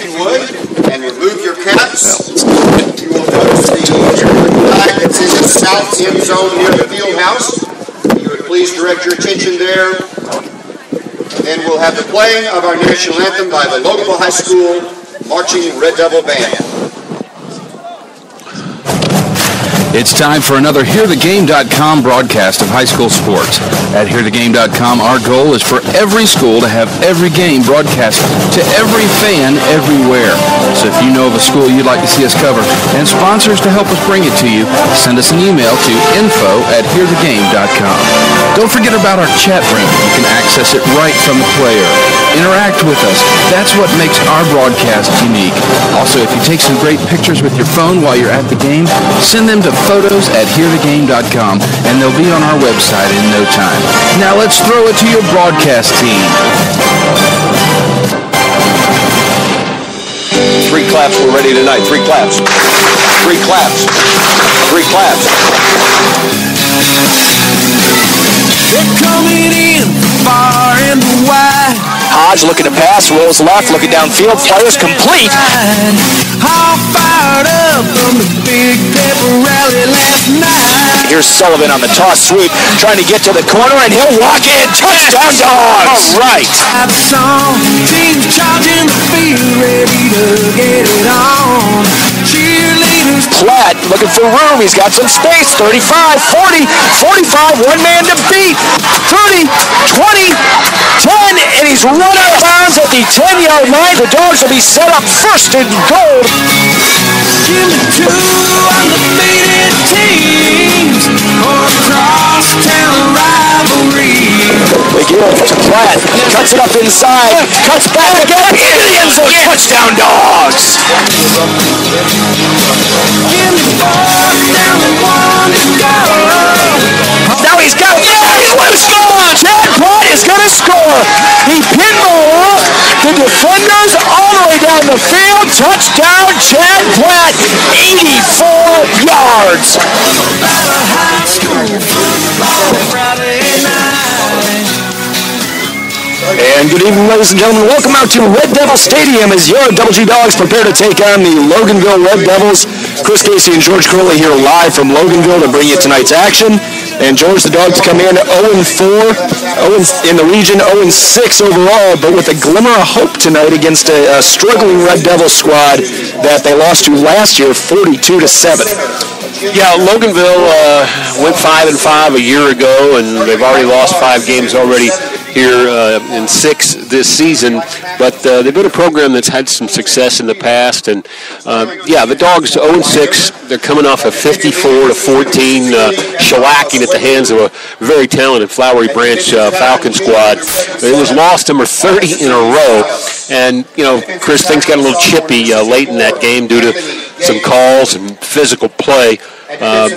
you would, and remove your caps. You will notice the flag that's in the south end zone near the field house. If you would please direct your attention there. Then we'll have the playing of our national anthem by the Loganville High School Marching Red Devil Band. It's time for another HearTheGame.com broadcast of high school sports. At HearTheGame.com, our goal is for every school to have every game broadcast to every fan everywhere. So if you know of a school you'd like to see us cover and sponsors to help us bring it to you, send us an email to info@HearTheGame.com. Don't forget about our chat room. You can access it right from the player. Interact with us. That's what makes our broadcast unique. Also, if you take some great pictures with your phone while you're at the game, send them to photos@HearTheGame.com, and they'll be on our website in no time. Now let's throw it to your broadcast team. 3 claps, we're ready tonight. 3 claps. 3 claps. 3 claps. They're coming in far and wide. Hodge looking to pass, rolls left, looking downfield, fires complete. All fired up from the big pepper rally last night. Here's Sullivan on the toss sweep, trying to get to the corner, and he'll walk in. Touchdown, Dogs! All right. Teams charging the field, ready to get it on. Cheerleaders. Platt looking for room. He's got some space. 35, 40, 45. One man to beat. 30, 20, 10, and he's run out of bounds at the 10-yard line. The Dogs will be set up first and goal. Give me 2 undefeated teams for a crosstown rivalry. They give it to Platt. Cuts it up inside. Cuts back again. Into the end zone. Touchdown, Dogs. Give me 4th down and 1 to go. Now he's got it. He's loose. Chad Platt is going to score. He pinballed the defenders all the way down the field. Touchdown, Chad Platt. 84 yards. And good evening, ladies and gentlemen. Welcome out to Red Devil Stadium as your Double G Dogs prepare to take on the Loganville Red Devils. Chris Casey and George Curley here live from Loganville to bring you tonight's action. And George, the Dogs come in 0-4 in the region, 0-6 overall, but with a glimmer of hope tonight against a struggling Red Devil squad that they lost to last year, 42-7. Yeah, Loganville went 5-5 a year ago, and they've already lost 5 games already here in 6 this season. But they've been a program that's had some success in the past, and the Dogs 0-6. They're coming off a 54-14 shellacking at the hands of a very talented Flowery Branch Falcon squad. It was loss number 30 in a row, and Chris, things got a little chippy late in that game due to some calls and physical play.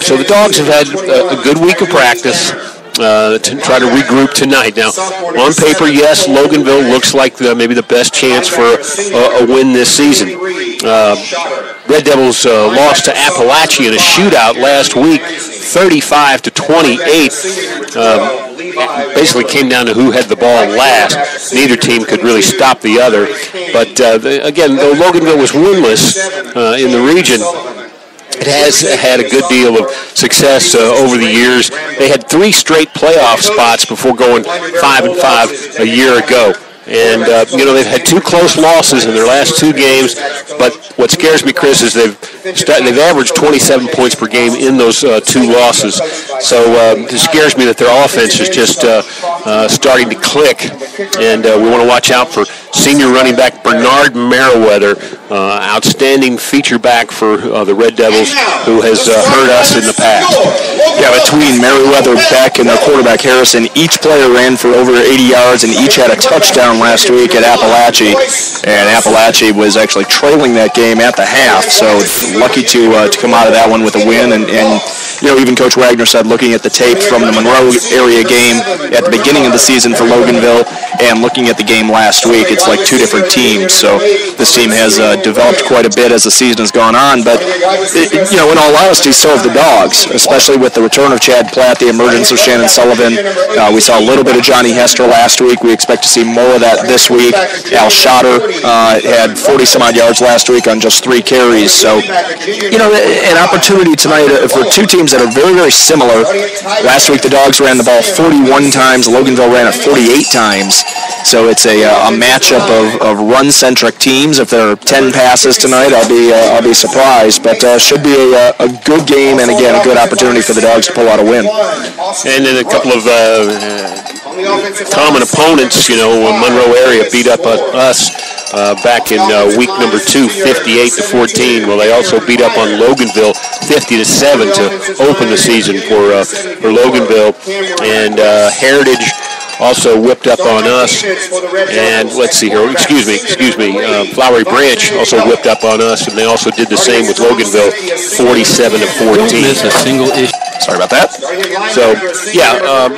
So the Dogs have had a good week of practice to try to regroup tonight. Now, on paper, yes, Loganville looks like maybe the best chance for a win this season. Red Devils lost to Appalachia in a shootout last week, 35-28. Basically came down to who had the ball last. Neither team could really stop the other. But again, though Loganville was winless in the region, it has had a good deal of success over the years. They had 3 straight playoff spots before going 5-5 a year ago. And, they've had 2 close losses in their last 2 games. But what scares me, Chris, is they've averaged 27 points per game in those 2 losses. So it scares me that their offense is just starting to click. And we want to watch out for senior running back Bernard Merriweather, outstanding feature back for the Red Devils, who has hurt us in the past. Yeah, between Merriweather, Beck, and their quarterback Harrison, each player ran for over 80 yards, and each had a touchdown last week at Appalachia. And Appalachia was actually trailing that game at the half, so lucky to come out of that one with a win. And even Coach Wagner said, looking at the tape from the Monroe area game at the beginning of the season for Loganville and looking at the game last week, it's like two different teams. So this team has developed quite a bit as the season has gone on. But, in all honesty, so have the Dogs, especially with the return of Chad Platt, the emergence of Shannon Sullivan. We saw a little bit of Johnny Hester last week. We expect to see more of that this week. Al Schotter had 40-some-odd yards last week on just 3 carries. So, an opportunity tonight for two teams that are very, very similar. Last week, the Dogs ran the ball 41 times. Loganville ran it 48 times. So it's a matchup of run-centric teams. If there are 10 passes tonight, I'll be surprised. But should be a good game, and again, a good opportunity for the Dogs to pull out a win. And then a couple of common opponents, Monroe area beat up on us back in week number 2, 58-14. Well, they also beat up on Loganville 50-7 to open the season for Loganville. And Heritage also whipped up on us, and let's see here, excuse me, Flowery Branch also whipped up on us, and they also did the same with Loganville, 47-14. Don't miss a single issue. Sorry about that. So,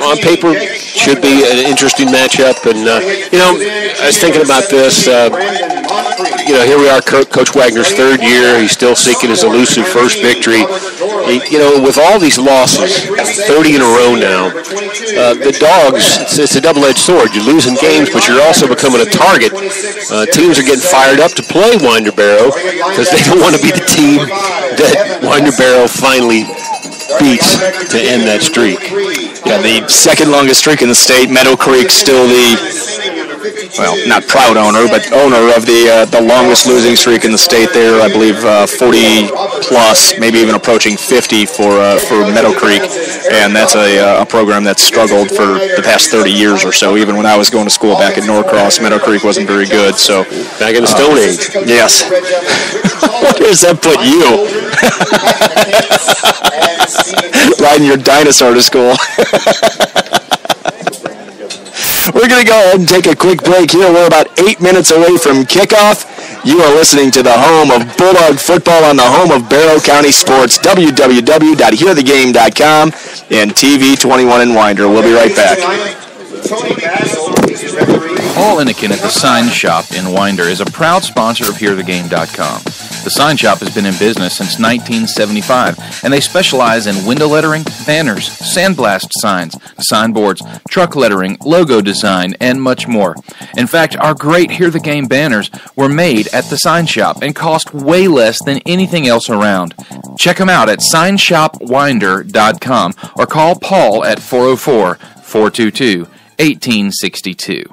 on paper, should be an interesting matchup, and, I was thinking about this, here we are, Coach Wagner's 3rd year, he's still seeking his elusive first victory. With all these losses, 30 in a row now, the Dogs, it's a double-edged sword. You're losing games, but you're also becoming a target. Teams are getting fired up to play Winder Barrow because they don't want to be the team that Winder Barrow finally beats to end that streak. Yeah, the second longest streak in the state. Meadow Creek still not proud owner, but owner of the longest losing streak in the state there. I believe 40 plus, maybe even approaching 50 for Meadow Creek, and that's a program that's struggled for the past 30 years or so. Even when I was going to school back at Norcross, Meadow Creek wasn't very good. So back in the Stone Age. Yes. Where does that put you? Riding your dinosaur to school. We're going to go ahead and take a quick break here. We're about 8 minutes away from kickoff. You are listening to the home of Bulldog football on the home of Barrow County sports, www.hearthegame.com and TV21 in Winder. We'll be right back. Paul Inniken at the Sign Shop in Winder is a proud sponsor of HearTheGame.com. The Sign Shop has been in business since 1975, and they specialize in window lettering, banners, sandblast signs, signboards, truck lettering, logo design, and much more. In fact, our great Hear the Game banners were made at the Sign Shop and cost way less than anything else around. Check them out at signshopwinder.com or call Paul at 404-422-1862.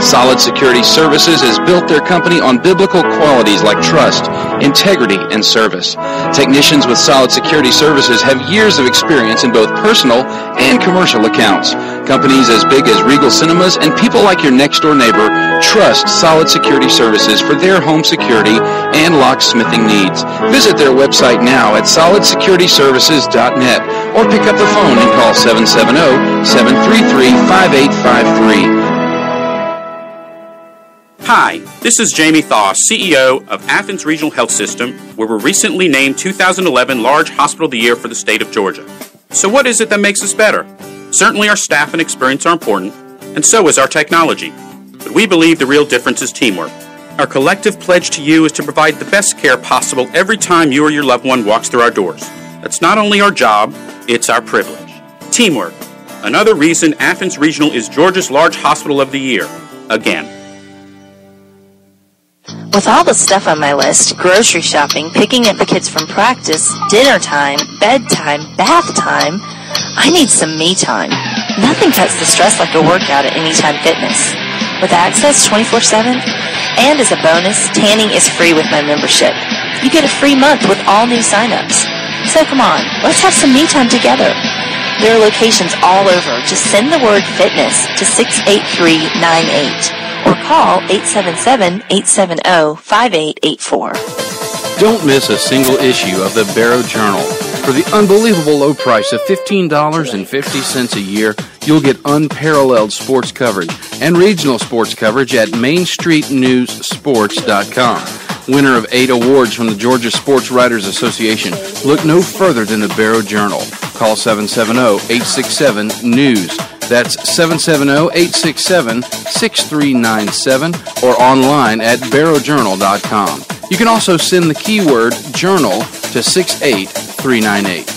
Solid Security Services has built their company on biblical qualities like trust, integrity, and service. Technicians with Solid Security Services have years of experience in both personal and commercial accounts. Companies as big as Regal Cinemas and people like your next-door neighbor trust Solid Security Services for their home security and locksmithing needs. Visit their website now at solidSecurityServices.net or pick up the phone and call 770-733-5853. Hi, this is Jamie Thaw, CEO of Athens Regional Health System, where we're recently named 2011 Large Hospital of the Year for the state of Georgia. So what is it that makes us better? Certainly our staff and experience are important, and so is our technology. But we believe the real difference is teamwork. Our collective pledge to you is to provide the best care possible every time you or your loved one walks through our doors. That's not only our job, it's our privilege. Teamwork. Another reason Athens Regional is Georgia's Large Hospital of the Year. Again. With all the stuff on my list, grocery shopping, picking up the kids from practice, dinner time, bedtime, bath time, I need some me time. Nothing cuts the stress like a workout at Anytime Fitness. With access 24/7, and as a bonus, tanning is free with my membership. You get a free month with all new signups. So come on, let's have some me time together. There are locations all over. Just send the word fitness to 68398. Or call 877-870-5884. Don't miss a single issue of the Barrow Journal. For the unbelievable low price of $15.50 a year, you'll get unparalleled sports coverage and regional sports coverage at MainStreetNewsSports.com. Winner of 8 awards from the Georgia Sports Writers Association. Look no further than the Barrow Journal. call 770-867-NEWS. That's 770-867-6397 or online at barrowjournal.com. You can also send the keyword journal to 68398.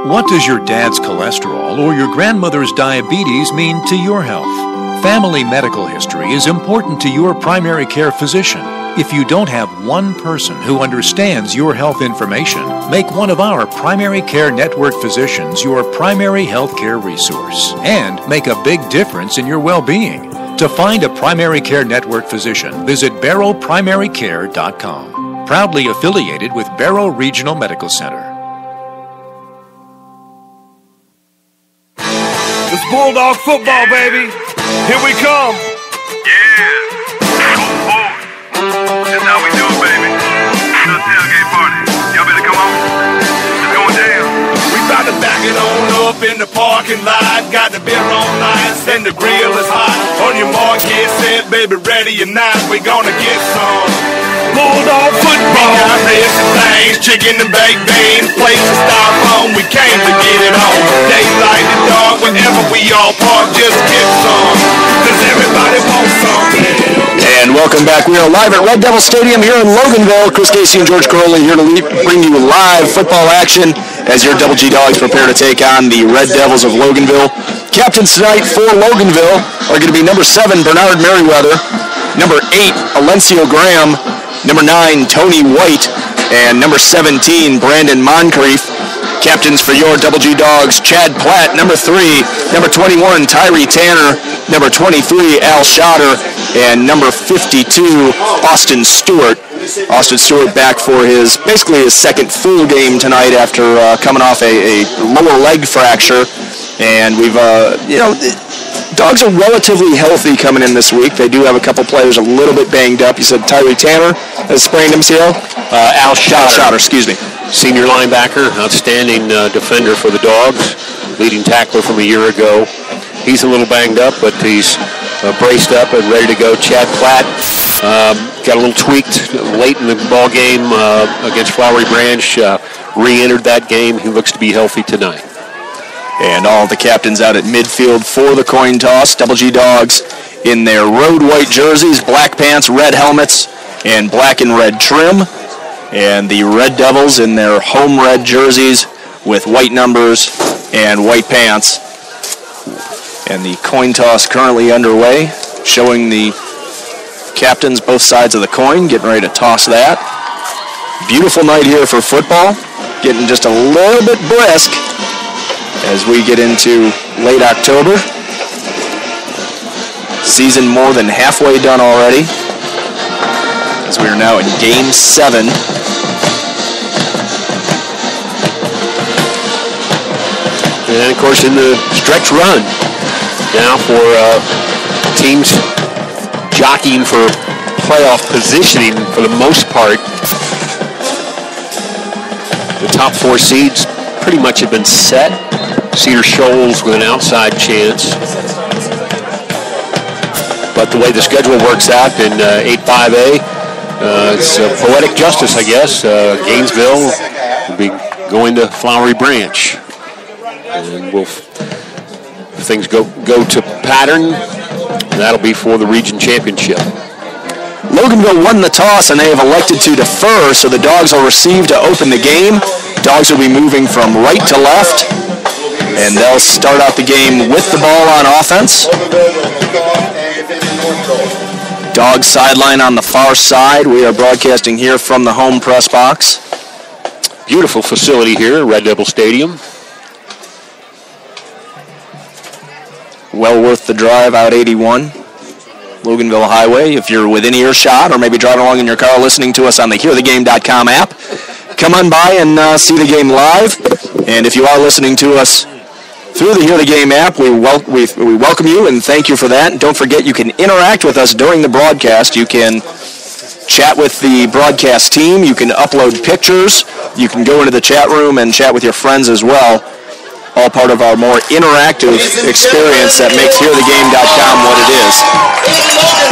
What does your dad's cholesterol or your grandmother's diabetes mean to your health? Family medical history is important to your primary care physician. If you don't have one person who understands your health information, make one of our primary care network physicians your primary health care resource and make a big difference in your well-being. To find a primary care network physician, visit barrowprimarycare.com. Proudly affiliated with Barrow Regional Medical Center. It's Bulldog football, baby. Here we come. Yeah. That's how we do it, baby. It's a tailgate party. Y'all better come on. It's going down. We bout to back it on up in the parking lot. Got the beer on ice and the grill is hot. On your mark, get set, baby, ready or not, we gonna get some Bulldog football. We got ribs and things, chicken and baked beans, plates and styrofoam. We came to get it on. Daylight and dark, whenever we all park, just get some. Cause everybody wants some. And welcome back. We are live at Red Devil Stadium here in Loganville. Chris Casey and George Crowley here to bring you live football action as your Double G Dogs prepare to take on the Red Devils of Loganville. Captains tonight for Loganville are going to be number 7, Bernard Merriweather, number 8, Alencio Graham, number 9, Tony White, and number 17, Brandon Moncrief. Captains for your Double G Dogs, Chad Platt, number 3, number 21, Tyree Tanner, number 23, Al Schotter, and number 52, Austin Stewart. Austin Stewart back for basically his second full game tonight after coming off a lower leg fracture. And we've, Dogs are relatively healthy coming in this week. They do have a couple players a little bit banged up. You said Tyree Tanner has sprained MCL? Al Schotter, excuse me. Senior linebacker, outstanding defender for the Dogs, leading tackler from a year ago. He's a little banged up, but he's braced up and ready to go. Chad Platt got a little tweaked late in the ball game against Flowery Branch, re-entered that game. He looks to be healthy tonight. And all the captains out at midfield for the coin toss. Double G Dogs in their road white jerseys, black pants, red helmets, and black and red trim. And the Red Devils in their home red jerseys with white numbers and white pants. And the coin toss currently underway, showing the captains both sides of the coin, getting ready to toss that. Beautiful night here for football, getting just a little bit brisk as we get into late October. Season more than halfway done already, as we are now in Game 7. And, of course, in the stretch run now for teams jockeying for playoff positioning for the most part. The top 4 seeds pretty much have been set. Cedar Shoals with an outside chance. But the way the schedule works out in 8-5A, it's poetic justice, I guess. Gainesville will be going to Flowery Branch. And if things go to pattern, that'll be for the region championship. Loganville won the toss, and they have elected to defer, so the Dogs will receive to open the game. Dogs will be moving from right to left, and they'll start out the game with the ball on offense. Dogs sideline on the far side. We are broadcasting here from the home press box. Beautiful facility here, Red Devil Stadium. Well worth the drive out 81, Loganville Highway. If you're within earshot or maybe driving along in your car listening to us on the hearthegame.com app, come on by and see the game live. And if you are listening to us through the Hear the Game app, we welcome you and thank you for that. And don't forget, you can interact with us during the broadcast. You can chat with the broadcast team. You can upload pictures. You can go into the chat room and chat with your friends as well. All part of our more interactive experience that makes hearthegame.com what it is.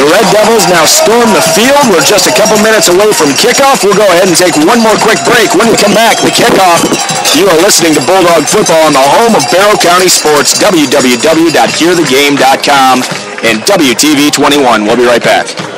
The Red Devils now storm the field. We're just a couple minutes away from kickoff. We'll go ahead and take one more quick break. When we come back, the kickoff You are listening to Bulldog Football on the home of Barrow County Sports, www.hearthegame.com and WTV 21. We'll be right back.